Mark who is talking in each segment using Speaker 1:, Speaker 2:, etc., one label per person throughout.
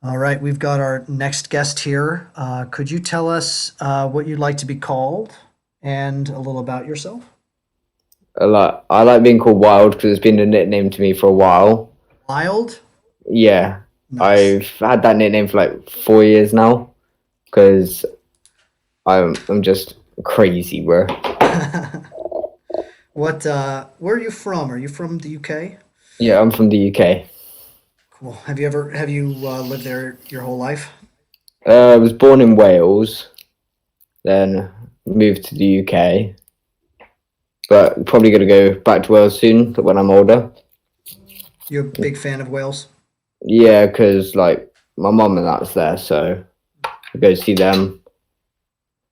Speaker 1: All right, we've got our next guest here. Could you tell us what you'd like to be called and a little about yourself?
Speaker 2: I like being called Wild because it's been a nickname to me for a while.
Speaker 1: Wild?
Speaker 2: Yeah,
Speaker 1: Nice.
Speaker 2: I've had that nickname for like 4 years now because I'm just crazy, bro.
Speaker 1: Where are you from? Are you from the UK?
Speaker 2: Yeah, I'm from the UK.
Speaker 1: Cool. Have you lived there your whole life?
Speaker 2: I was born in Wales, then moved to the UK, but probably gonna go back to Wales soon when I'm older.
Speaker 1: You a big fan of Wales?
Speaker 2: Yeah, because like my mum and that's there, so I go see them.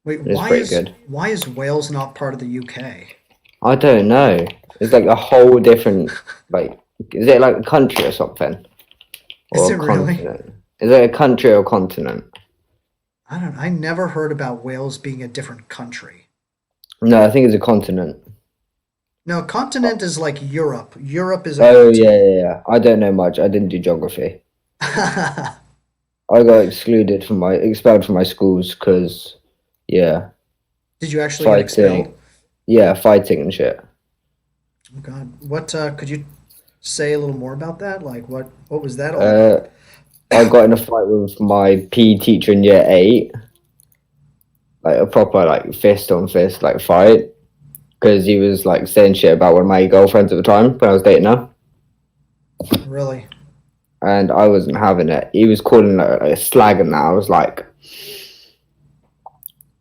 Speaker 1: Wait,
Speaker 2: And it's pretty good.
Speaker 1: why is Wales not part of the UK?
Speaker 2: I don't know. It's like a whole different like. Is it like a country or something?
Speaker 1: Is
Speaker 2: Or
Speaker 1: it
Speaker 2: a
Speaker 1: really?
Speaker 2: continent? Is it a country or a continent?
Speaker 1: I don't. I never heard about Wales being a different country.
Speaker 2: No, I think it's a continent.
Speaker 1: No, continent is like Europe. Europe is a
Speaker 2: Oh yeah,
Speaker 1: continent.
Speaker 2: yeah, yeah. I don't know much. I didn't do geography. I got expelled from my schools because yeah,
Speaker 1: Did you actually get expelled?
Speaker 2: fighting, yeah, fighting and shit.
Speaker 1: Oh God, what could you say a little more about that? Like what was that all
Speaker 2: Uh,
Speaker 1: about?
Speaker 2: I got in a fight with my PE teacher in year eight, like a proper like fist on fist like fight, because he was like saying shit about one of my girlfriends at the time when I was dating her.
Speaker 1: Really?
Speaker 2: And I wasn't having it. He was calling a slag and that. I was like,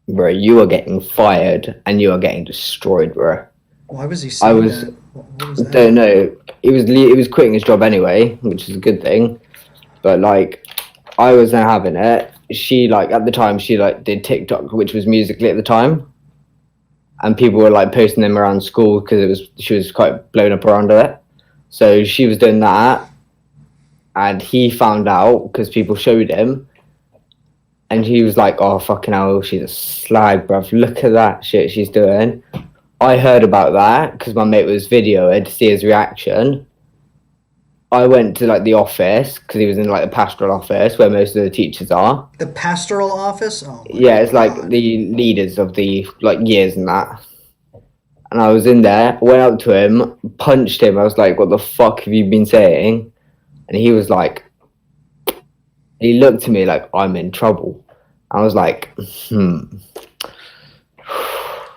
Speaker 2: bro, you are getting fired and you are getting destroyed, bro.
Speaker 1: Why was he
Speaker 2: I
Speaker 1: saying
Speaker 2: was,
Speaker 1: that? What was that
Speaker 2: don't
Speaker 1: about?
Speaker 2: know. He was quitting his job anyway, which is a good thing. But like, I wasn't having it. She like at the time she like did TikTok, which was Musically at the time, and people were like posting them around school because it was she was quite blown up around it. So she was doing that, and he found out because people showed him, and he was like, "Oh fucking hell, she's a slag, bruv. Look at that shit she's doing." I heard about that because my mate was videoing to see his reaction. I went to like the office because he was in like the pastoral office where most of the teachers are.
Speaker 1: The pastoral office? Oh my
Speaker 2: Yeah, it's like
Speaker 1: God.
Speaker 2: the leaders of the like years and that. And I was in there, went up to him, punched him. I was like, "What the fuck have you been saying?" And he was like, he looked at me like I'm in trouble. I was like, hmm.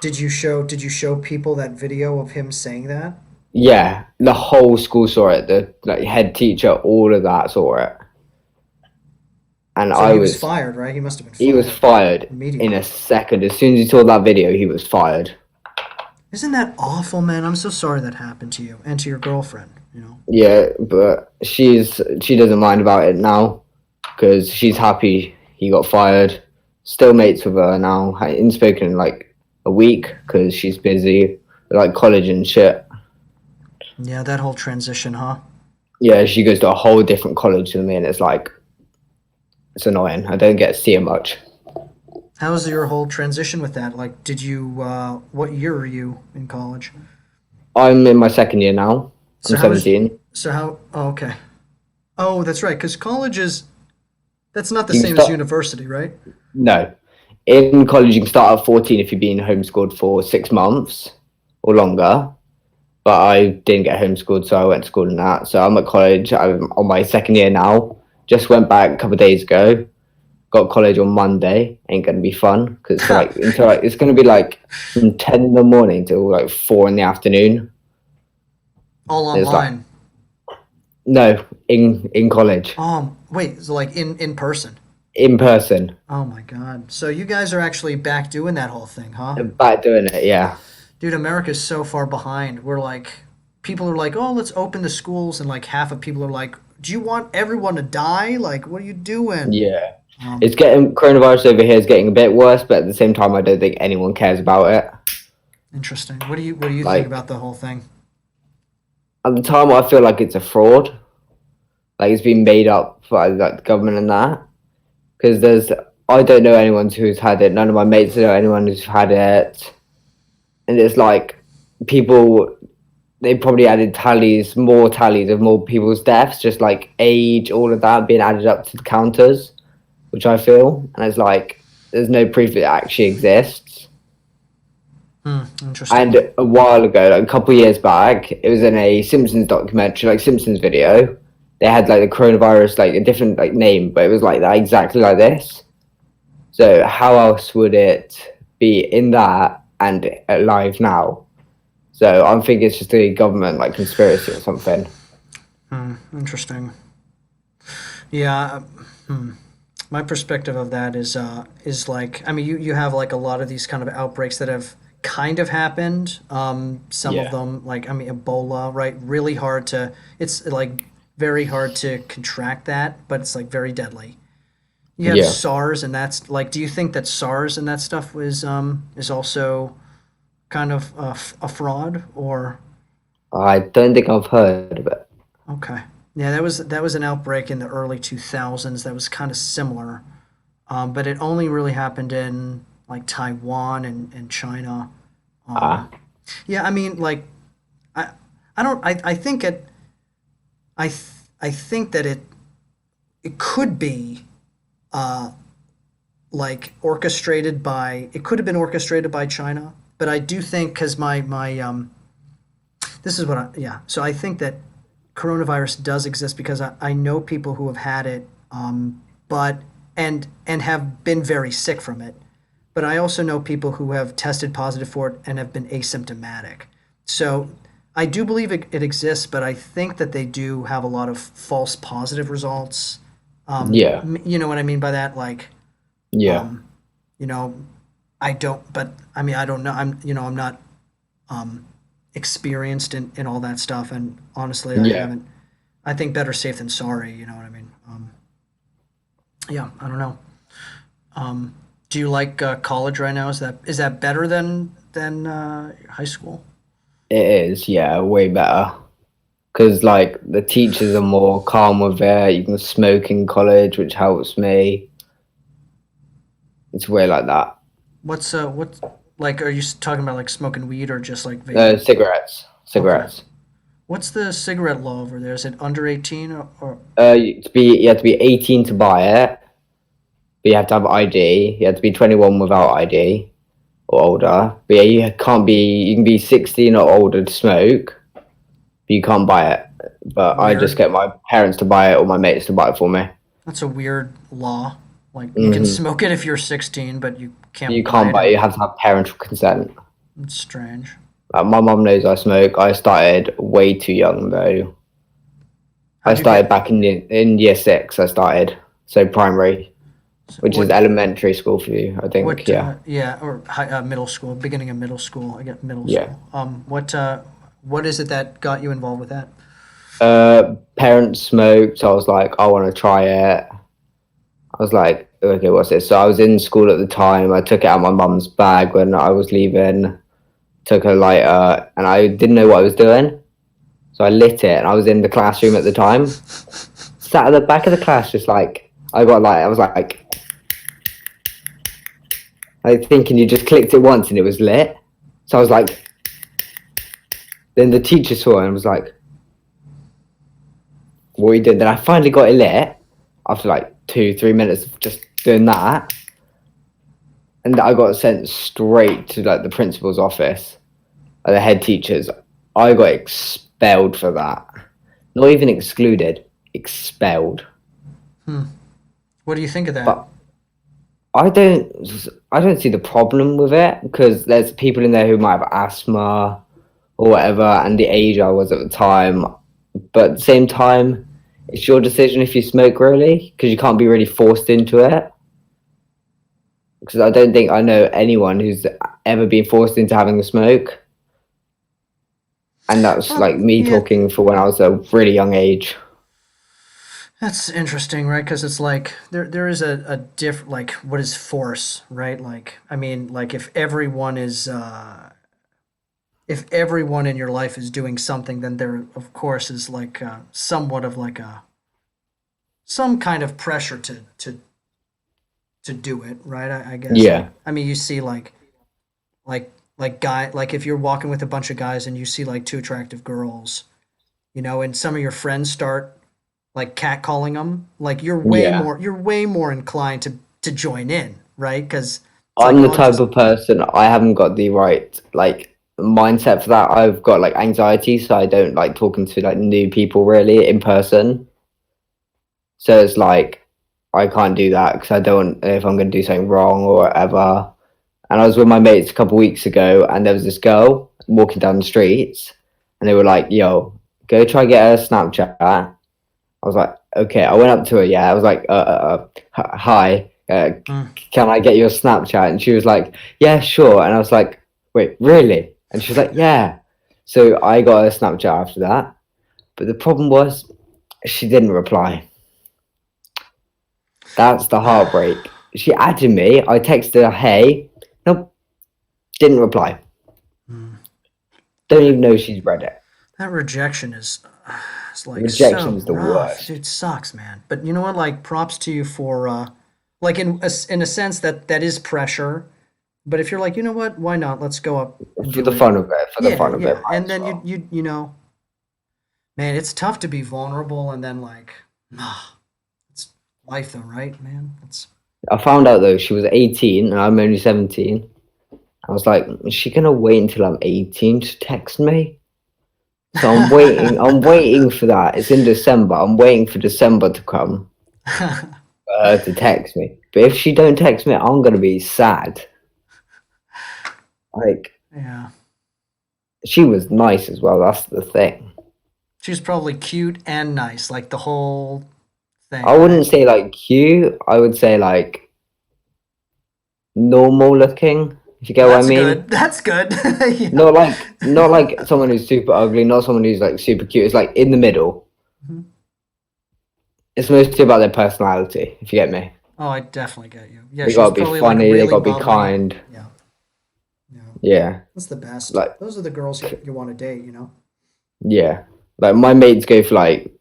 Speaker 1: Did you show people that video of him saying that?
Speaker 2: Yeah, the whole school saw it. The like head teacher, all of that saw it, and
Speaker 1: So
Speaker 2: I
Speaker 1: he was
Speaker 2: was.
Speaker 1: fired, right? He must have been
Speaker 2: He was
Speaker 1: fired
Speaker 2: fired in a
Speaker 1: immediately.
Speaker 2: second. As soon as he saw that video, he was fired.
Speaker 1: Isn't that awful, man? I'm so sorry that happened to you and to your girlfriend.
Speaker 2: Yeah, but she doesn't mind about it now because she's happy he got fired. Still mates with her now. I ain't spoken in like a week because she's busy with like college and shit.
Speaker 1: Yeah, that whole transition, huh?
Speaker 2: Yeah, she goes to a whole different college than me, and it's like it's annoying. I don't get to see her much.
Speaker 1: How was your whole transition with that? Like, what year are you in college?
Speaker 2: I'm in my second year now. I'm
Speaker 1: So how is,
Speaker 2: 17.
Speaker 1: so how, oh, okay. Oh, that's right, because that's not the
Speaker 2: You can
Speaker 1: same as
Speaker 2: start.
Speaker 1: university, right?
Speaker 2: No, in college you can start at 14 if you've been homeschooled for 6 months or longer. But I didn't get homeschooled, so I went to school in that. So I'm at college. I'm on my second year now. Just went back a couple of days ago. Got college on Monday. Ain't gonna be fun because for like until like it's gonna be like from 10 in the morning till like 4 in the afternoon.
Speaker 1: All
Speaker 2: It's like
Speaker 1: online.
Speaker 2: no in college
Speaker 1: Wait, so like in person.
Speaker 2: in person.
Speaker 1: Oh my God. So you guys are actually back doing that whole thing, huh?
Speaker 2: Back doing it, yeah.
Speaker 1: Dude, America's so far behind. People are like, oh, let's open the schools, and like half of people are like, do you want everyone to die? Like, what are you doing?
Speaker 2: Yeah.
Speaker 1: Um,
Speaker 2: It's getting coronavirus over here is getting a bit worse, but at the same time, I don't think anyone cares about it.
Speaker 1: Interesting. What do you think
Speaker 2: Like
Speaker 1: about the whole thing?
Speaker 2: at the time, I feel like it's a fraud. Like it's been made up by like the government and that. Because I don't know anyone who's had it. None of my mates know anyone who's had it, and it's like people they probably added more tallies of more people's deaths, just like age, all of that being added up to the counters, which I feel, and it's like there's no proof it actually exists.
Speaker 1: Hmm, interesting.
Speaker 2: And a while ago, like a couple of years back, it was in a Simpsons documentary, like Simpsons video. They had like the coronavirus, like a different like name, but it was like that, exactly like this. So how else would it be in that and alive now? So I'm thinking it's just a government like conspiracy or something.
Speaker 1: Hmm, interesting. Yeah. Hmm. My perspective of that is like, I mean, you have like a lot of these kind of outbreaks that have kind of happened. Some of
Speaker 2: Yeah.
Speaker 1: them, like, I mean, Ebola, right? Really hard to, it's like very hard to contract that, but it's like very deadly. You have
Speaker 2: Yeah.
Speaker 1: SARS, and that's like, do you think that SARS and that stuff is also kind of a fraud or?
Speaker 2: I don't think I've heard of it.
Speaker 1: Okay. Yeah, that was an outbreak in the early 2000s that was kind of similar, but it only really happened in like Taiwan and China.
Speaker 2: Ah,
Speaker 1: Yeah, I mean, like I I don't I think it I th- I think that it could be uh, like orchestrated by it could have been orchestrated by China, but I do think because my this is what I yeah so I think that coronavirus does exist because I know people who have had it, but and have been very sick from it. But I also know people who have tested positive for it and have been asymptomatic. So I do believe it exists, but I think that they do have a lot of false positive results.
Speaker 2: yeah.
Speaker 1: You know what I mean by that? Like,
Speaker 2: Yeah.
Speaker 1: um, you know, I don't, but I mean, I don't know. I'm not um, experienced in all that stuff. And honestly, I
Speaker 2: Yeah.
Speaker 1: haven't. I think better safe than sorry. You know what I mean? Yeah, I don't know. Um, do you like college right now? Is that better than high school?
Speaker 2: It is, yeah, way better. Because like the teachers are more calm with it. You can smoke in college, which helps me. It's way like that.
Speaker 1: What like? Are you talking about like smoking weed or just like vaping?
Speaker 2: Cigarettes,
Speaker 1: Okay.
Speaker 2: cigarettes.
Speaker 1: What's the cigarette law over there? Is it under 18 or
Speaker 2: You have to be 18 to buy it, but you have to have ID. You have to be 21 without ID or older. But yeah, you can't be. You can be 16 or older to smoke, but you can't buy it. But I just
Speaker 1: weird?
Speaker 2: get my parents to buy it or my mates to buy it for me.
Speaker 1: That's a weird law. Like you can
Speaker 2: Hmm.
Speaker 1: smoke it if you're 16, but you
Speaker 2: You
Speaker 1: can't buy
Speaker 2: can't
Speaker 1: it,
Speaker 2: buy it.
Speaker 1: and
Speaker 2: You have to have parental consent.
Speaker 1: it's strange.
Speaker 2: My mum knows I smoke. I started way too young though. I
Speaker 1: How'd you
Speaker 2: started
Speaker 1: get
Speaker 2: back in year six. I started so primary, which is
Speaker 1: what?
Speaker 2: elementary school for you, I think.
Speaker 1: What?
Speaker 2: Yeah,
Speaker 1: Yeah, or middle school, beginning of middle school. I get middle
Speaker 2: yeah.
Speaker 1: school. What is it that got you involved with that?
Speaker 2: Parents smoked. So I was like, I want to try it. I was like, okay, what's this? So I was in school at the time. I took it out of my mum's bag when I was leaving. Took a lighter, and I didn't know what I was doing. So I lit it, and I was in the classroom at the time. Sat at the back of the class, just like I got like I was like thinking you just clicked it once and it was lit. So I was like, then the teacher saw it and was like, what are you doing? Then I finally got it lit after like 2, 3 minutes of just doing that. And I got sent straight to like the principal's office, the head teachers. I got expelled for that. Not even excluded, expelled.
Speaker 1: Hmm. What do you think of that?
Speaker 2: But I don't, I don't see the problem with it because there's people in there who might have asthma or whatever, and the age I was at the time. But at the same time, it's your decision if you smoke, really, because you can't be really forced into it. Because I don't think I know anyone who's ever been forced into having a smoke, and that's like me
Speaker 1: Yeah,
Speaker 2: talking for when I was a really young age.
Speaker 1: that's interesting, right? Because it's like there is a diff like what is force, right? Like I mean, like if everyone in your life is doing something, then there of course is like somewhat of like a some kind of pressure to do it, right? I guess like
Speaker 2: Yeah,
Speaker 1: I mean you see like like if you're walking with a bunch of guys and you see like two attractive girls, and some of your friends start like catcalling them, like
Speaker 2: Yeah.
Speaker 1: you're way more inclined to join in, right? Because it's like,
Speaker 2: I'm
Speaker 1: oh,
Speaker 2: the
Speaker 1: I'm
Speaker 2: type
Speaker 1: just
Speaker 2: of person, I haven't got the right like mindset for that. I've got like anxiety, so I don't like talking to like new people really in person. So it's like I can't do that because I don't know if I'm going to do something wrong or whatever. And I was with my mates a couple weeks ago, and there was this girl walking down the streets, and they were like, "Yo, go try get her Snapchat." I was like, "Okay." I went up to her. Yeah, I was like, Hi,
Speaker 1: mm,
Speaker 2: can I get your Snapchat?" And she was like, "Yeah, sure." And I was like, "Wait, really?" And she was like, "Yeah." So I got her Snapchat after that. But the problem was she didn't reply. That's the heartbreak. She added me. I texted her, "Hey," nope, didn't reply.
Speaker 1: mm.
Speaker 2: Don't even know she's read it.
Speaker 1: That rejection is it's like
Speaker 2: Rejection
Speaker 1: so
Speaker 2: is the
Speaker 1: rough,
Speaker 2: worst.
Speaker 1: dude. Sucks, man. But you know what? Like, props to you for like in a sense that is pressure. But if you're like, you know what? Why not? Let's go up and
Speaker 2: For
Speaker 1: do
Speaker 2: the
Speaker 1: it.
Speaker 2: fun of it, for the
Speaker 1: Yeah,
Speaker 2: fun of it,
Speaker 1: yeah.
Speaker 2: might
Speaker 1: And
Speaker 2: as
Speaker 1: then
Speaker 2: well.
Speaker 1: man, it's tough to be vulnerable and then like, it's life though, right, man? It's
Speaker 2: I found out though she was 18 and I'm only 17. I was like, is she gonna wait until I'm 18 to text me? So I'm waiting. I'm waiting for that. It's in December. I'm waiting for December to come for her to text me. But if she don't text me, I'm gonna be sad. Like
Speaker 1: yeah.
Speaker 2: she was nice as well. That's the thing.
Speaker 1: She's probably cute and nice, like the whole thing,
Speaker 2: I
Speaker 1: right?
Speaker 2: wouldn't say like cute. I would say like normal looking. If you get what I
Speaker 1: That's
Speaker 2: mean.
Speaker 1: good. That's good. Yeah.
Speaker 2: Not like someone who's super ugly, not someone who's like super cute. It's like in the middle.
Speaker 1: Mhm.
Speaker 2: It's mostly about their personality, if you get me.
Speaker 1: Oh, I definitely get you. Yeah,
Speaker 2: They
Speaker 1: she was
Speaker 2: gotta be
Speaker 1: probably like
Speaker 2: funny, they
Speaker 1: really
Speaker 2: gotta be
Speaker 1: bubbly.
Speaker 2: kind.
Speaker 1: Yeah, yeah.
Speaker 2: Yeah.
Speaker 1: That's the best.
Speaker 2: Like
Speaker 1: Those are the girls you want to date, you know?
Speaker 2: yeah. Like my mates go for like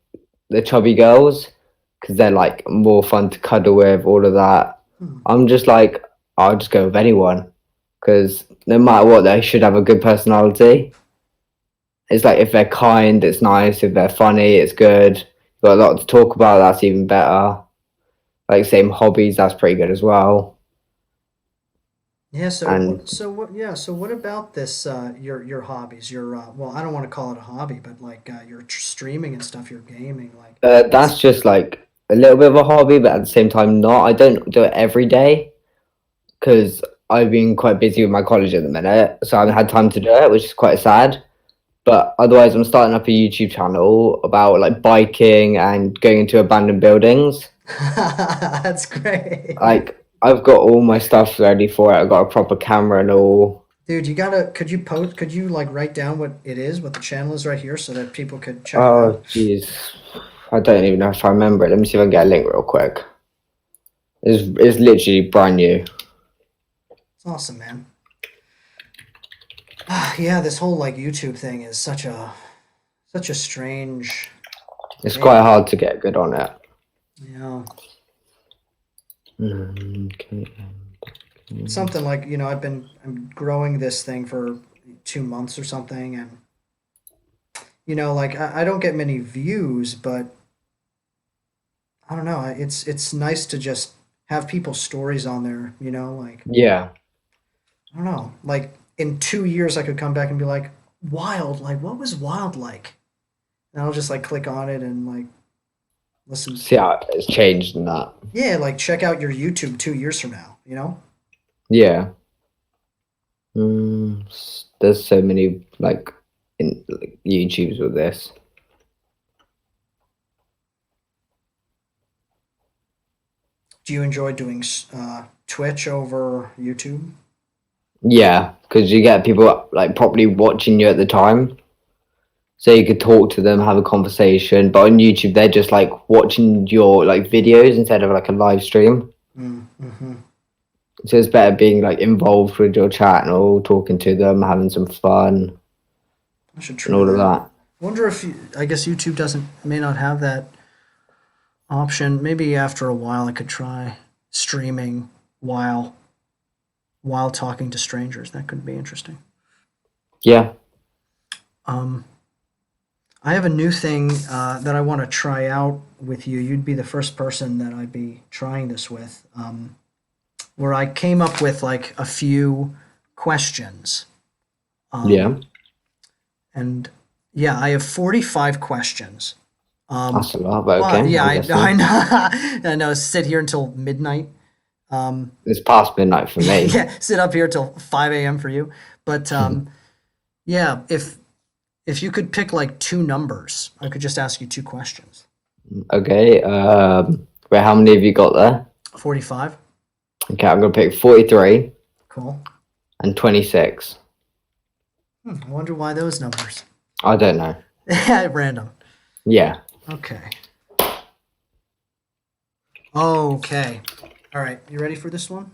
Speaker 2: the chubby girls because they're like more fun to cuddle with, all of that.
Speaker 1: Hmm.
Speaker 2: I'm just like I'll just go with anyone because no matter what, they should have a good personality. It's like if they're kind, it's nice. If they're funny, it's good. Got a lot to talk about, that's even better. Like same hobbies, that's pretty good as well.
Speaker 1: Yeah, so
Speaker 2: And
Speaker 1: what about this your hobbies, your well, I don't want to call it a hobby, but like your streaming and stuff, your gaming, like
Speaker 2: that's
Speaker 1: it's
Speaker 2: just like a little bit of a hobby, but at the same time, not. I don't do it every day because I've been quite busy with my college at the minute, so I haven't had time to do it, which is quite sad. But otherwise, I'm starting up a YouTube channel about like biking and going into abandoned buildings.
Speaker 1: that's great.
Speaker 2: Like I've got all my stuff ready for it. I've got a proper camera and all.
Speaker 1: Dude, could you like write down what it is, what the channel is right here so that people could check it
Speaker 2: Oh,
Speaker 1: out?
Speaker 2: jeez. I don't even know if I remember it. Let me see if I can get a link real quick. It's literally brand new.
Speaker 1: It's awesome, man. Yeah, this whole like YouTube thing is such a strange
Speaker 2: It's quite
Speaker 1: thing.
Speaker 2: hard to get good on it.
Speaker 1: You know,
Speaker 2: Okay.
Speaker 1: something like, I'm growing this thing for 2 months or something, and like I don't get many views, but I don't know. It's nice to just have people's stories on there, like
Speaker 2: Yeah.
Speaker 1: I don't know. Like in 2 years I could come back and be like, wild, like what was wild like? And I'll just like click on it and like listen.
Speaker 2: See how it's changed and that.
Speaker 1: Yeah, like check out your YouTube 2 years from now, you know?
Speaker 2: Yeah. There's so many like YouTubes with this.
Speaker 1: Do you enjoy doing Twitch over YouTube?
Speaker 2: Yeah, because you get people like properly watching you at the time, so you could talk to them, have a conversation. But on YouTube, they're just like watching your like videos instead of like a live stream.
Speaker 1: Mm-hmm.
Speaker 2: So it's better being like involved with your chat and all, talking to them, having some fun
Speaker 1: I should
Speaker 2: and
Speaker 1: try
Speaker 2: all of
Speaker 1: that.
Speaker 2: that.
Speaker 1: Wonder if I guess YouTube doesn't may not have that option. Maybe after a while I could try streaming while. while talking to strangers. That could be interesting.
Speaker 2: Yeah.
Speaker 1: Um, I have a new thing that I want to try out with you. You'd be the first person that I'd be trying this with, where I came up with like a few questions.
Speaker 2: Yeah.
Speaker 1: And yeah, I have 45 questions.
Speaker 2: That's a lot, but
Speaker 1: But
Speaker 2: okay.
Speaker 1: yeah,
Speaker 2: I'm
Speaker 1: I
Speaker 2: guessing.
Speaker 1: know, I know, sit here until midnight.
Speaker 2: It's past midnight for me.
Speaker 1: Yeah, sit up here till 5 a.m. for you. But yeah, if you could pick like two numbers, I could just ask you two questions.
Speaker 2: Okay. Wait, how many have you got there?
Speaker 1: 45.
Speaker 2: Okay, I'm gonna pick 43
Speaker 1: Cool.
Speaker 2: and 26.
Speaker 1: I wonder why those numbers.
Speaker 2: I don't know.
Speaker 1: At random.
Speaker 2: Yeah.
Speaker 1: Okay. Okay. All right. You ready for this one?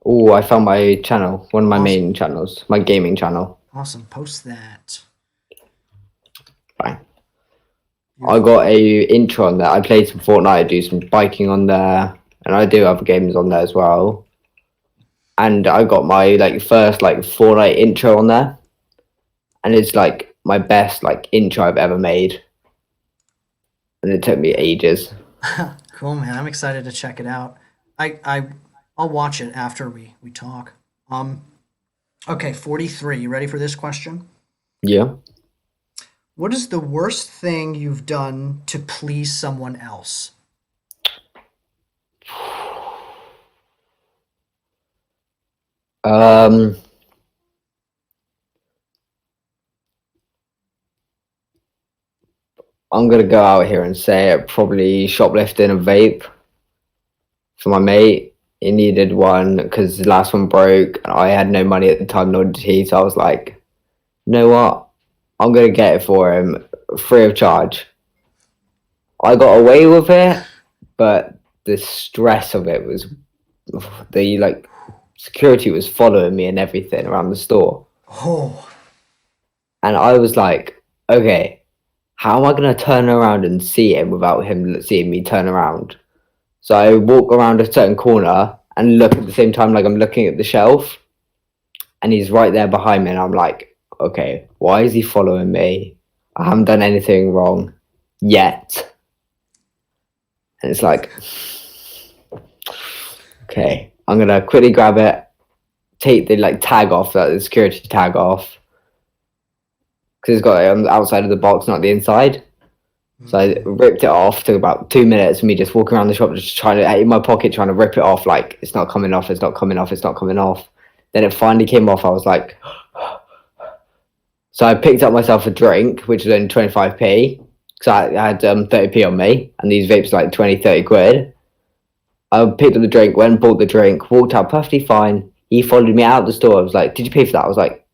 Speaker 2: Oh, I found my channel, one of my
Speaker 1: Awesome.
Speaker 2: main channels, my gaming channel.
Speaker 1: Awesome. Post that.
Speaker 2: Fine. I
Speaker 1: Beautiful.
Speaker 2: got a intro on there. I played some Fortnite, I do some biking on there, and I do other games on there as well. And I got my like first like Fortnite intro on there, and it's like my best like intro I've ever made, and it took me ages.
Speaker 1: Cool, man. I'm excited to check it out. I'll watch it after we talk. Um, okay, 43. You ready for this question?
Speaker 2: Yeah.
Speaker 1: What is the worst thing you've done to please someone else?
Speaker 2: Um, I'm gonna go out here and say it. Probably shoplifting a vape for my mate. He needed one because the last one broke, and I had no money at the time, nor did he. So I was like, you know what? I'm gonna get it for him free of charge. I got away with it, but the stress of it was the like security was following me and everything around the store.
Speaker 1: Oh,
Speaker 2: And I was like, okay, how am I going to turn around and see him without him seeing me turn around? So I walk around a certain corner and look at the same time like I'm looking at the shelf, and he's right there behind me. And I'm like, okay, why is he following me? I haven't done anything wrong yet. And it's like, okay, I'm going to quickly grab it, take the like tag off, the security tag off, because it's got it on the outside of the box, not the inside. So I ripped it off. Took about 2 minutes of me just walking around the shop, just trying to in my pocket, trying to rip it off. Like it's not coming off. It's not coming off. It's not coming off. Then it finally came off. I was like, so I picked up myself a drink, which was only 25p, because I had 30p on me, and these vapes like 20, 30 quid. I picked up the drink, went and bought the drink, walked out perfectly fine. He followed me out the store. I was like, "Did you pay for that?" I was like,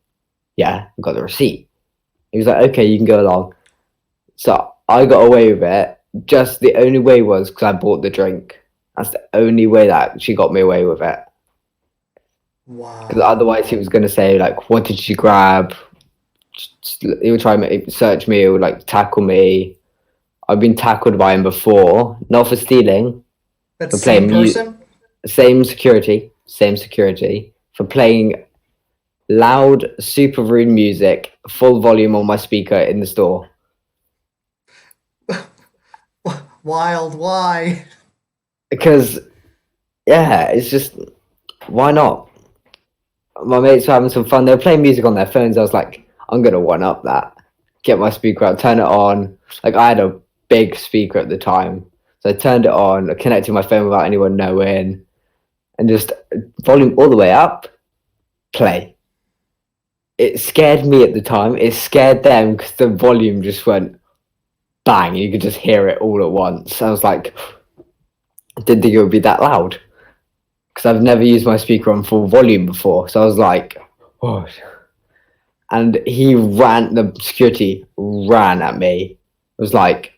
Speaker 2: "Yeah, I got the receipt." He was like, "Okay, you can go along." So I got away with it. Just the only way was because I bought the drink. That's the only way that she got me away with it. Because
Speaker 1: wow.
Speaker 2: otherwise, he was going to say, like, what did she grab? He would try and search me, he would like tackle me. I've been tackled by him before, not for stealing,
Speaker 1: That
Speaker 2: for
Speaker 1: same
Speaker 2: playing
Speaker 1: person?
Speaker 2: same security, for playing loud, super rude music, full volume on my speaker in the store.
Speaker 1: Wild. Why?
Speaker 2: Because, yeah, it's just, why not? My mates were having some fun. They were playing music on their phones. I was like, I'm gonna one up that. Get my speaker out, turn it on. Like I had a big speaker at the time, so I turned it on, I connected my phone without anyone knowing, and just volume all the way up. Play. It scared me at the time. It scared them because the volume just went bang, and you could just hear it all at once. I was like, I didn't think it would be that loud because I've never used my speaker on full volume before. So I was like, oh. And he ran, the security ran at me. It was like,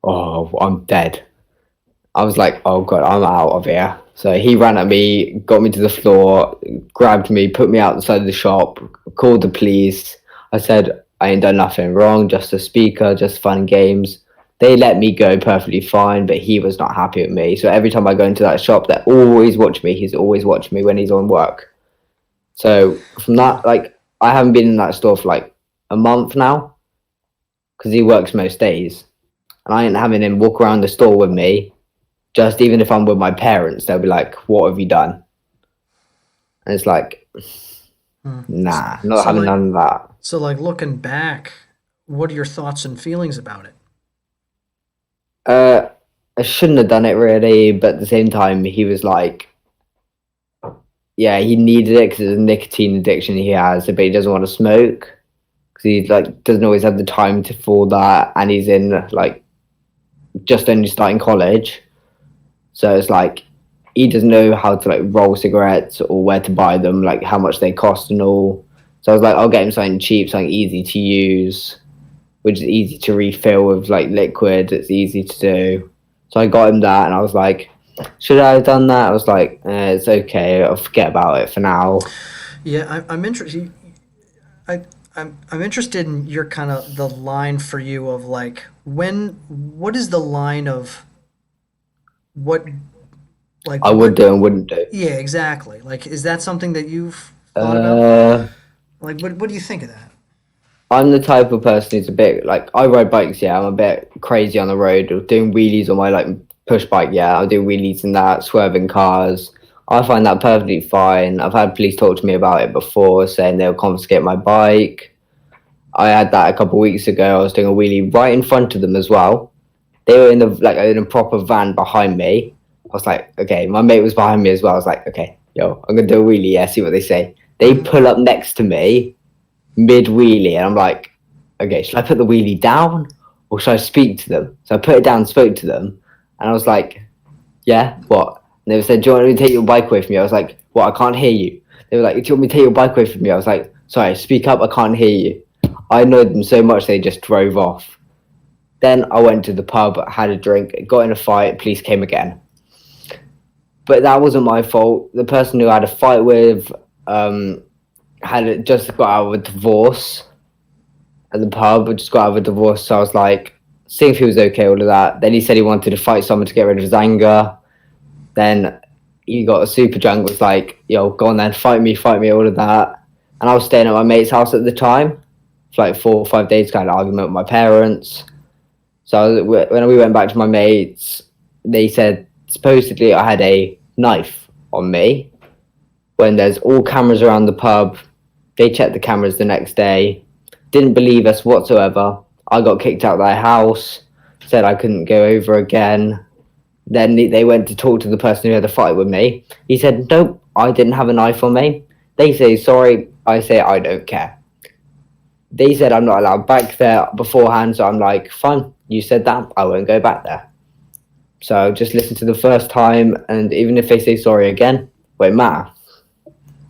Speaker 2: oh, I'm dead. I was like, oh God, I'm out of here. So he ran at me, got me to the floor, grabbed me, put me outside the shop, called the police. I said, I ain't done nothing wrong, just a speaker, just fun games. They let me go perfectly fine, but he was not happy with me. So every time I go into that shop, they're always watching me. He's always watching me when he's on work. So from
Speaker 1: Yeah.
Speaker 2: that, like, I haven't been in that store for like a month now because he works most days, and I ain't having him walk around the store with me. Just even if I'm with my parents, they'll be like, "What have you done?" And it's like,
Speaker 1: Hmm.
Speaker 2: nah, not
Speaker 1: So
Speaker 2: having
Speaker 1: like
Speaker 2: none of that.
Speaker 1: so like looking back, what are your thoughts and feelings about it?
Speaker 2: Uh, I shouldn't have done it really, but at the same time, he was like, yeah, he needed it because it's a nicotine addiction he has, but he doesn't want to smoke because he like doesn't always have the time to for that, and he's in like just only starting college, so it's like he doesn't know how to like roll cigarettes or where to buy them, like how much they cost and all. So I was like, I'll get him something cheap, something easy to use, which is easy to refill with like liquid. It's easy to do. So I got him that, and I was like, should I have done that? I was like, it's okay. I'll forget about it for now.
Speaker 1: Yeah, I'm interested. I I'm interested in your kind of the line for you of like what is the line of what like
Speaker 2: I would
Speaker 1: what
Speaker 2: do and wouldn't do.
Speaker 1: yeah, exactly. Like is that something that you've thought about?
Speaker 2: Uh,
Speaker 1: Like what do you think of that?
Speaker 2: I'm the type of person who's a bit like I ride bikes. Yeah, I'm a bit crazy on the road. Doing wheelies on my like push bike. Yeah, I'll do wheelies and that, swerving cars. I find that perfectly fine. I've had police talk to me about it before, saying they'll confiscate my bike. I had that a couple of weeks ago. I was doing a wheelie right in front of them as well. They were in the like in a proper van behind me. I was like, okay, my mate was behind me as well. I was like, okay, yo, I'm gonna do a wheelie. Yeah, see what they say. They
Speaker 1: Hmm.
Speaker 2: pull up next to me mid wheelie, and I'm like, okay, should I put the wheelie down or should I speak to them? So I put it down, spoke to them, and I was like, yeah, what? And they said, do you want me to take your bike away from you? I was like, what? I can't hear you. They were like, do you want me to take your bike away from you? I was like, sorry, speak up. I can't hear you. I annoyed them so much they just drove off. Then I went to the pub, had a drink, got in a fight. Police came again, but that wasn't my fault. The person who I had a fight with had just got out of a divorce at the pub. I just got out of a divorce, so I was like, seeing if he was okay, all of that. Then he said he wanted to fight someone to get rid of his anger. Then he got a super drunk, was like, yo, go on then, fight me, all of that. And I was staying at my mate's house at the time for like 4 or 5 days, kind of argument with my parents. So when we went back to my mates, they said supposedly I had a knife on me when there's all cameras around the pub. They checked the cameras the next day, didn't believe us whatsoever. I got kicked out of their house, said I couldn't go over again. Then they went to talk to the person who had a fight with me. He said, nope, I didn't have a knife on me. They say sorry. I say I don't care. They said I'm not allowed back there beforehand, so I'm like, fine, you said that, I won't go back there. So just listen to the first time, and even if they say sorry again, won't matter.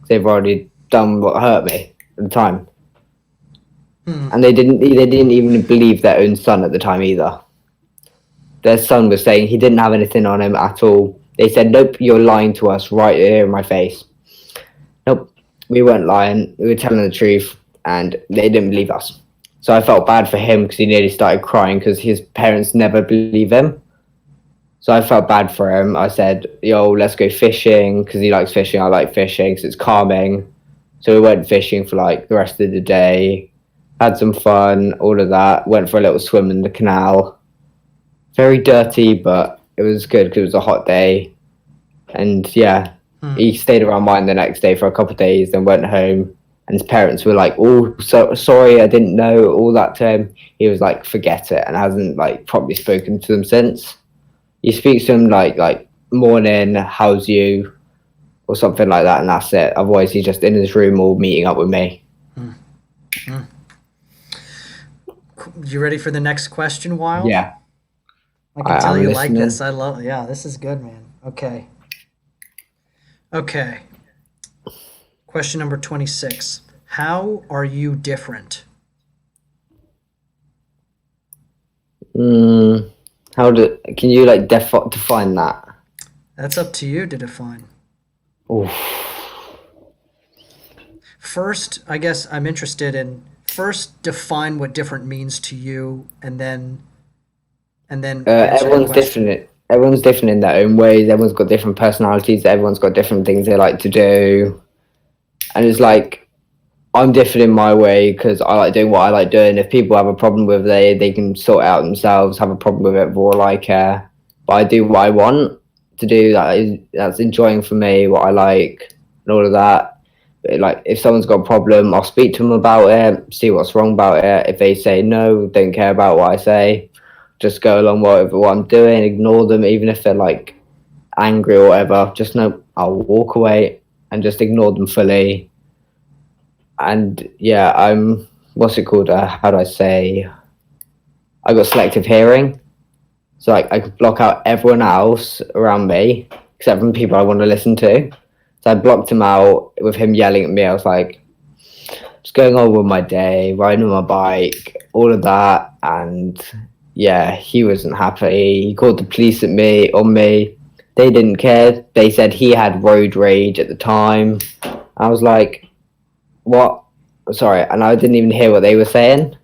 Speaker 2: They've already done what hurt me at the time.
Speaker 1: Hmm.
Speaker 2: And they didn't even believe their own son at the time either. Their son was saying he didn't have anything on him at all. They said, nope, you're lying to us right here in my face. Nope, we weren't lying. We were telling the truth, and they didn't believe us. So I felt bad for him because he nearly started crying because his parents never believe him. So I felt bad for him. I said, yo, let's go fishing because he likes fishing. I like fishing because it's calming. So we went fishing for like the rest of the day, had some fun, all of that. Went for a little swim in the canal. Very dirty, but it was good because it was a hot day. And yeah,
Speaker 1: Hmm.
Speaker 2: he stayed around mine the next day for a couple of days, then went home. And his parents were like, "Oh, so sorry, I didn't know," all that to him. He was like, "Forget it," and hasn't like properly spoken to them since. He speaks to him like morning, how's you, or something like that, and that's it. Otherwise, he's just in his room or meeting up with me.
Speaker 1: Hmm. Hmm. You ready for the next question, Wild?
Speaker 2: Yeah,
Speaker 1: I can tell
Speaker 2: I'm
Speaker 1: you like this.
Speaker 2: listening.
Speaker 1: I love, yeah, this is good, man. Okay. Okay. Question number 26. How are you different?
Speaker 2: Mm, can you like define that?
Speaker 1: That's up to you to define.
Speaker 2: Oof.
Speaker 1: First, I guess I'm interested in first define what different means to you, and then answer the
Speaker 2: Everyone's
Speaker 1: question.
Speaker 2: different. Everyone's different in their own ways. Everyone's got different personalities. Everyone's got different things they like to do, and it's like I'm different in my way because I like doing what I like doing. If people have a problem with it, they can sort it out themselves. Have a problem with it for all I care. But I do what I want to do. That's enjoying for me. What I like and all of that. But like if someone's got a problem, I'll speak to them about it. See what's wrong about it. If they say no, don't care about what I say, just go along with what I'm doing. Ignore them, even if they're like angry or whatever. Just know I'll walk away and just ignore them fully. And yeah, I'm what's it called? How do I say? I got selective hearing, so like I could block out everyone else around me except from people I want to listen to. So I blocked him out with him yelling at me. I was like, just going on with my day, riding on my bike, all of that, and yeah, he wasn't happy. He called the police at me on me. They didn't care. They said he had road rage at the time. I was like, what? Sorry, and I didn't even hear what they were saying.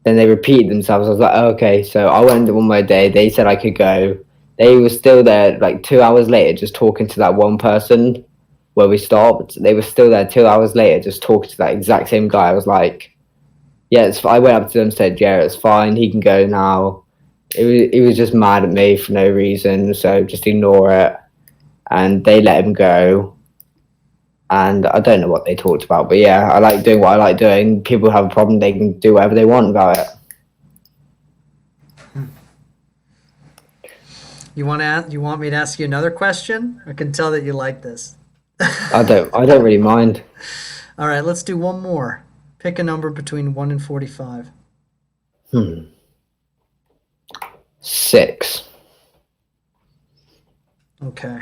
Speaker 2: Then they repeated themselves. I was like, oh, okay. So I went on my day. They said I could go. They were still there like 2 hours later, just talking to that one person where we stopped. They were still there 2 hours later, just talking to that exact same guy. I was like, yeah, I went up to them and said, yeah, it's fine. He can go now. He was just mad at me for no reason. So just ignore it. And they let him go. And I don't know what they talked about, but yeah, I like doing what I like doing. People have a problem, they can do whatever they want about it.
Speaker 1: You want me to ask you another question? I can tell that you like this.
Speaker 2: I don't really mind.
Speaker 1: All right, let's do one more. Pick a number between 1 and 45.
Speaker 2: 6.
Speaker 1: Okay.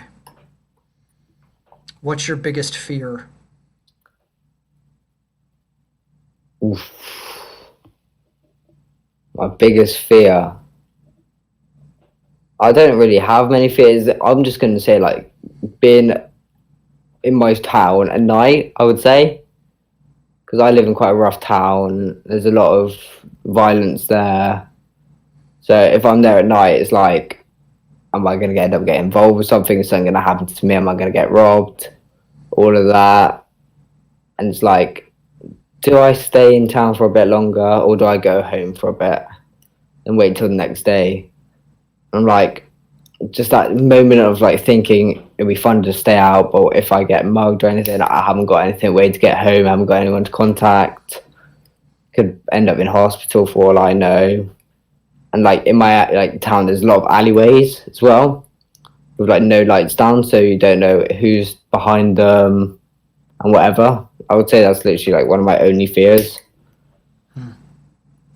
Speaker 1: What's your biggest fear?
Speaker 2: Oof. My biggest fear. I don't really have many fears. I'm just gonna say like being in my town at night, I would say. Because I live in quite a rough town. There's a lot of violence there. So if I'm there at night, it's like, am I going to end up getting involved with something? Is something going to happen to me? Am I going to get robbed? All of that. And it's like, do I stay in town for a bit longer or do I go home for a bit and wait till the next day? I'm like, just that moment of like thinking it'd be fun to stay out, but if I get mugged or anything, I haven't got anything way to get home, I haven't got anyone to contact. Could end up in hospital for all I know. And like in my like town, there's a lot of alleyways as well, with like no lights down, so you don't know who's behind them and whatever. I would say that's literally like one of my only fears.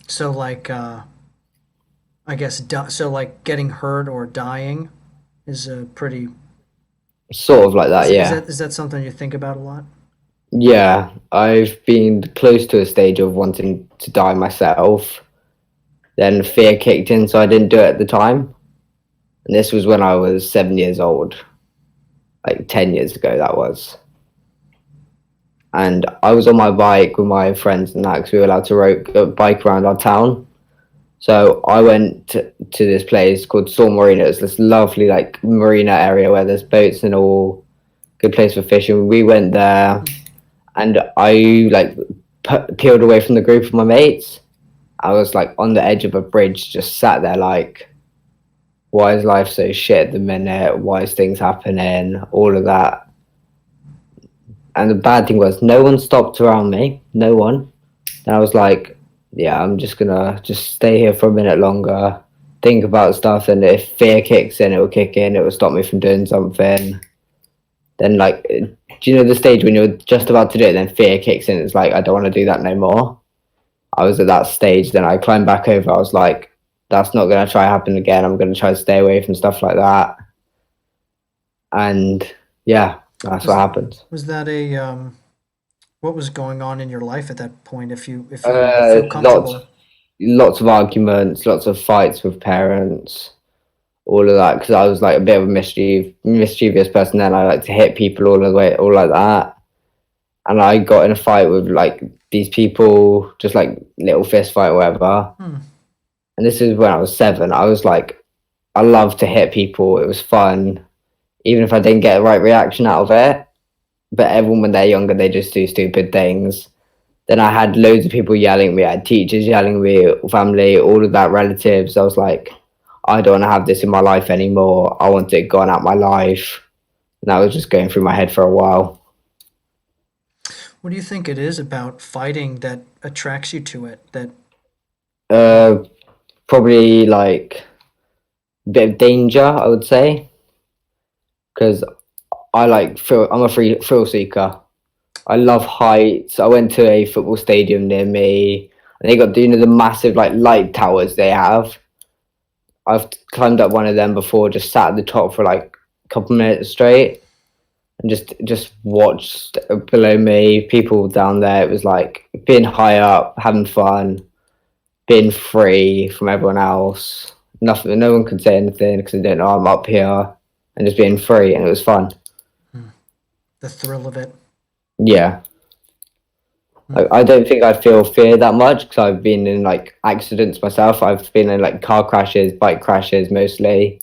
Speaker 1: So like I guess so like getting hurt or dying is a pretty
Speaker 2: Sort of like that, yeah.
Speaker 1: is that something you think about a lot?
Speaker 2: Yeah, I've been close to a stage of wanting to die myself. Then fear kicked in, so I didn't do it at the time. And this was when I was 7 years old, like 10 years ago, that was. And I was on my bike with my friends and that because we were allowed to bike around our town. So I went to this place called Storm Marina. It's this lovely like marina area where there's boats and all, good place for fishing. We went there, and I like peeled away from the group of my mates. I was like on the edge of a bridge, just sat there like, why is life so shit at the minute? Why is things happening? All of that. And the bad thing was, no one stopped around me. No one. And I was like, yeah, I'm just gonna just stay here for a minute longer, think about stuff, and if fear kicks in, it will kick in. It will stop me from doing something. Then, like, do you know the stage when you're just about to do it, then fear kicks in? It's like, I don't want to do that no more. I was at that stage. Then I climbed back over. I was like, that's not going to try happen again. I'm going to try to stay away from stuff like that. And yeah, that's what happened.
Speaker 1: Was that a what was going on in your life at that point if you feel comfortable?
Speaker 2: Lots of arguments, lots of fights with parents, all of that. Because I was like a bit of a mischievous person. Then I like to hit people all the way, all like that. And I got in a fight with like these people, just like little fist fight, or whatever. and this is when I was 7. I was like, I loved to hit people. It was fun, even if I didn't get the right reaction out of it. But everyone, when they're younger, they just do stupid things. Then I had loads of people yelling at me. I had teachers yelling at me, family, all of that, relatives. I was like, I don't want to have this in my life anymore. I want it gone out my life. And that was just going through my head for a while.
Speaker 1: What do you think it is about fighting that attracts you to it? That
Speaker 2: Uh, Probably like a bit of danger, I would say, because I'm a free thrill seeker. I love heights. I went to a football stadium near me, and they got the massive like light towers they have. I've climbed up one of them before, just sat at the top for like a couple minutes straight, and just watched below me people down there. It was like being high up, having fun, being free from everyone else. Nothing, no one could say anything because they didn't know I'm up here, and just being free, and it was fun.
Speaker 1: the thrill of it.
Speaker 2: Yeah. I don't think I feel fear that much because I've been in like accidents myself. I've been in like car crashes, bike crashes mostly.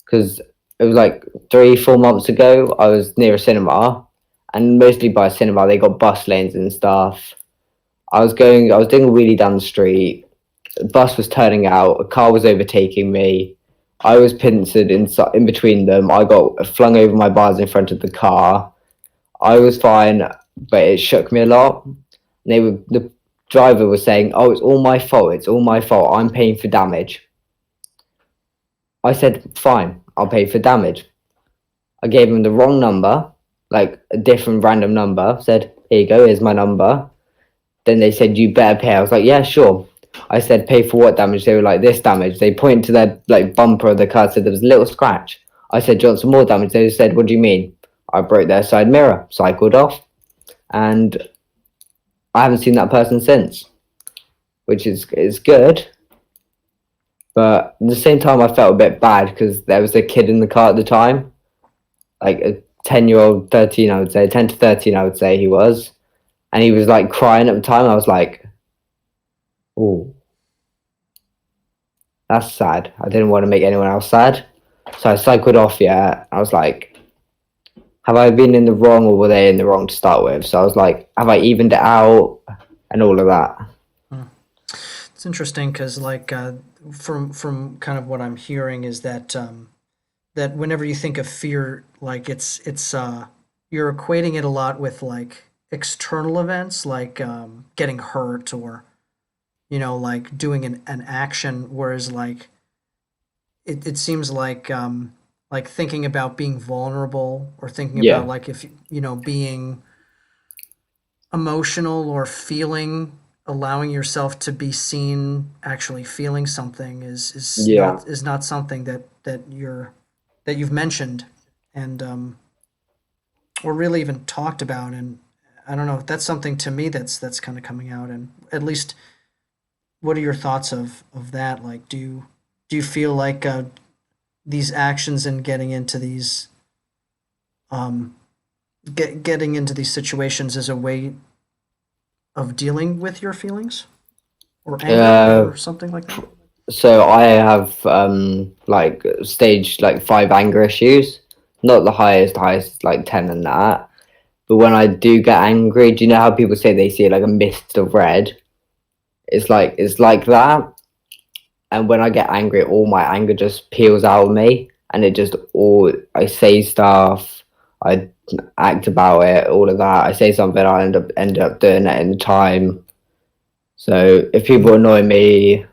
Speaker 2: Because it was like 3, 4 months ago, I was near a cinema, and mostly by a cinema, they got bus lanes and stuff. I was doing a wheelie down the street. A bus was turning out. A car was overtaking me. I was pincered in between them. I got flung over my bars in front of the car. I was fine, but it shook me a lot. The driver was saying, "Oh, it's all my fault. It's all my fault. I'm paying for damage." I said, "Fine, I'll pay for damage." I gave him the wrong number, like a different random number. Said, "Here you go. Here's my number." Then they said, "You better pay." I was like, "Yeah, sure." I said, "Pay for what damage?" They were like, "This damage." They pointed to their like bumper of the car. Said there was a little scratch. I said, "Do you want some more damage?" They said, "What do you mean?" I broke their side mirror, cycled off, and I haven't seen that person since, which is good. But at the same time, I felt a bit bad because there was a kid in the car at the time, like a 10-year-old, 13, I would say, 10 to 13, I would say he was. And he was like crying at the time. I was like, oh, that's sad. I didn't want to make anyone else sad. So I cycled off, yeah. I was like, have I been in the wrong or were they in the wrong to start with? So I was like, have I evened it out and all of that?
Speaker 1: It's interesting because, like, from kind of what I'm hearing is that that whenever you think of fear, like it's you're equating it a lot with like external events, like getting hurt or like doing an action, whereas it seems like thinking about being vulnerable or thinking about
Speaker 2: Yeah,
Speaker 1: like if being emotional or feeling allowing yourself to be seen actually feeling something
Speaker 2: yeah.
Speaker 1: is not something that you've mentioned and or really even talked about. And I don't know, that's something to me that's kind of coming out. And at least, what are your thoughts of that? Like, do you feel like these actions and um getting into these situations is a way of dealing with your feelings or anger
Speaker 2: Uh,
Speaker 1: or something like that?
Speaker 2: so I have like stage like 5 anger issues. Not the highest like 10 and that. But when I do get angry, do you know how people say they see like a mist of red? It's like that. And when I get angry, all my anger just peels out of me, and it just all I say stuff, I act about it, all of that. I say something, I end up doing it in the time. So if people annoy me,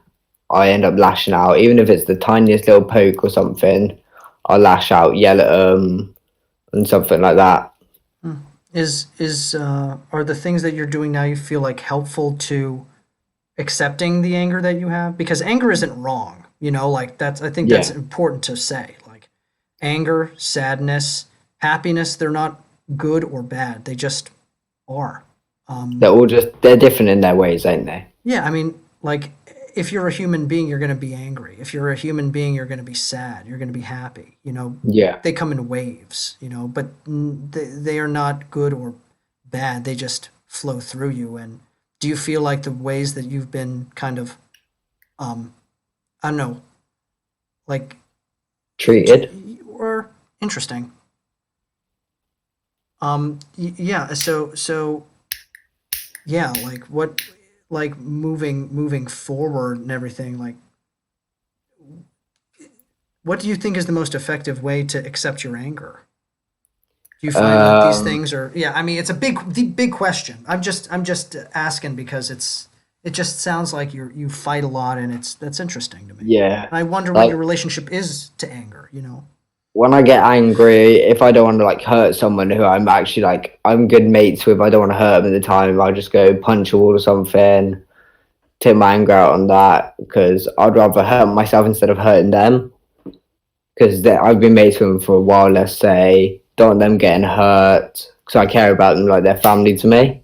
Speaker 2: I end up lashing out, even if it's the tiniest little poke or something. I'll lash out, yell at them, and something like that.
Speaker 1: Is are the things that you're doing now you feel like helpful to accepting the anger that you have? Because anger isn't wrong, like that's I think that's
Speaker 2: Yeah,
Speaker 1: important to say. Like anger, sadness, happiness, they're not good or bad. They just are. Um,
Speaker 2: they're different in their ways, ain't they?
Speaker 1: yeah, I mean, like if you're a human being, you're going to be angry. If you're a human being, you're going to be sad. You're going to be happy.
Speaker 2: Yeah.
Speaker 1: They come in waves, but they are not good or bad. They just flow through you. And do you feel like the ways that you've been kind of I don't know, like
Speaker 2: Treated.
Speaker 1: or interesting. Yeah. So yeah, like what, like moving forward and everything. Like, what do you think is the most effective way to accept your anger? Do you find that these
Speaker 2: Um,
Speaker 1: things are? Yeah, I mean, it's a big question. I'm just asking because it just sounds like you fight a lot, and that's interesting to me.
Speaker 2: yeah.
Speaker 1: And I wonder what your
Speaker 2: Like
Speaker 1: relationship is to anger. You know?
Speaker 2: when I get angry, if I don't want to like hurt someone who I'm actually like I'm good mates with, I don't want to hurt them at the time. I'll just go punch a wall or something, take my anger out on that because I'd rather hurt myself instead of hurting them. Because I've been mates with them for a while. Let's say, don't want them getting hurt because I care about them like they're family to me.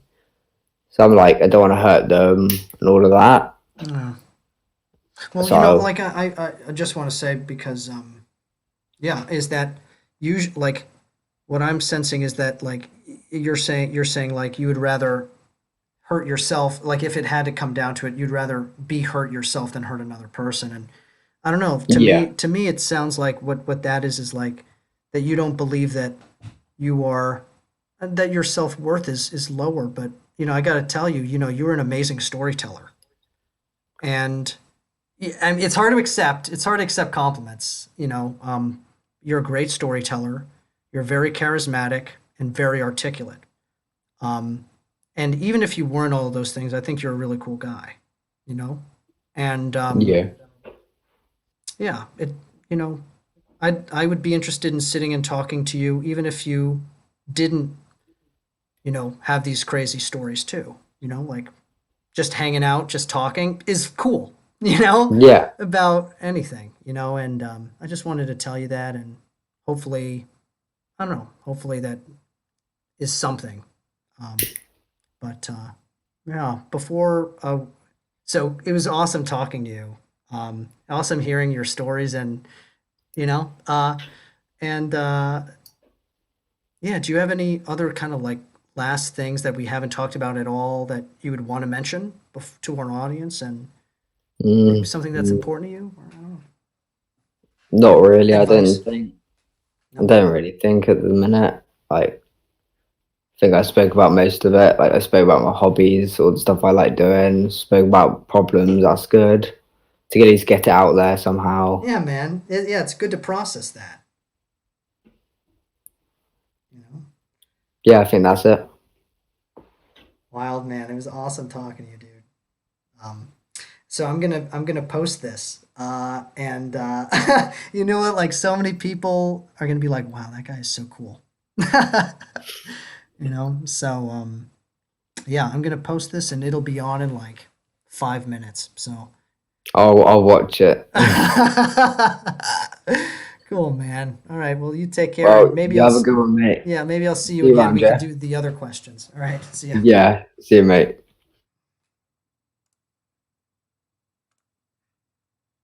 Speaker 2: So I'm like, I don't want to hurt them and all of that.
Speaker 1: Yeah. Well,
Speaker 2: So
Speaker 1: like I just want to say because yeah, is that usually like what I'm sensing is that like you're saying like you would rather hurt yourself, like if it had to come down to it, you'd rather be hurt yourself than hurt another person. And I don't know,
Speaker 2: yeah,
Speaker 1: to me it sounds like what that is like that you don't believe that you are that your self-worth is lower. But I got to tell you, you're an amazing storyteller. And I mean, it's hard to accept compliments. You're a great storyteller, you're very charismatic and very articulate. um, and even if you weren't all of those things, I think you're a really cool guy, you know? And
Speaker 2: yeah,
Speaker 1: yeah, you know, I would be interested in sitting and talking to you, even if you didn't, have these crazy stories too. Like just hanging out, just talking is cool,
Speaker 2: yeah,
Speaker 1: about anything, and I just wanted to tell you that. And hopefully, I don't know, hopefully that is something. Um, but yeah, so it was awesome talking to you. Awesome hearing your stories, and you know, and yeah. Do you have any other kind of like last things that we haven't talked about at all that you would want to mention to our audience, and maybe
Speaker 2: mm,
Speaker 1: something that's important to you? Or, I don't know,
Speaker 2: not really. I
Speaker 1: advice?
Speaker 2: don't think. I
Speaker 1: No.
Speaker 2: don't really think at the minute. Like, I think I spoke about most of it. Like, I spoke about my hobbies, all the stuff I like doing. Spoke about problems. That's good to at least get it out there somehow.
Speaker 1: Yeah, man. Yeah, it's good to process that. You know,
Speaker 2: Yeah, I think that's it.
Speaker 1: wild man. It was awesome talking to you, dude. Um, So I'm gonna post this, and you know what? Like so many people are gonna be like, "Wow, that guy is so cool." So yeah, I'm gonna post this, and it'll be on in like 5 minutes. So
Speaker 2: I'll watch it.
Speaker 1: cool, man. All right, well, you take care, and
Speaker 2: Well, you have a good one, mate.
Speaker 1: yeah, maybe I'll see you
Speaker 2: See you
Speaker 1: again.
Speaker 2: around,
Speaker 1: We could
Speaker 2: Jeff.
Speaker 1: do the other questions. All right, see ya.
Speaker 2: Yeah, see you, mate.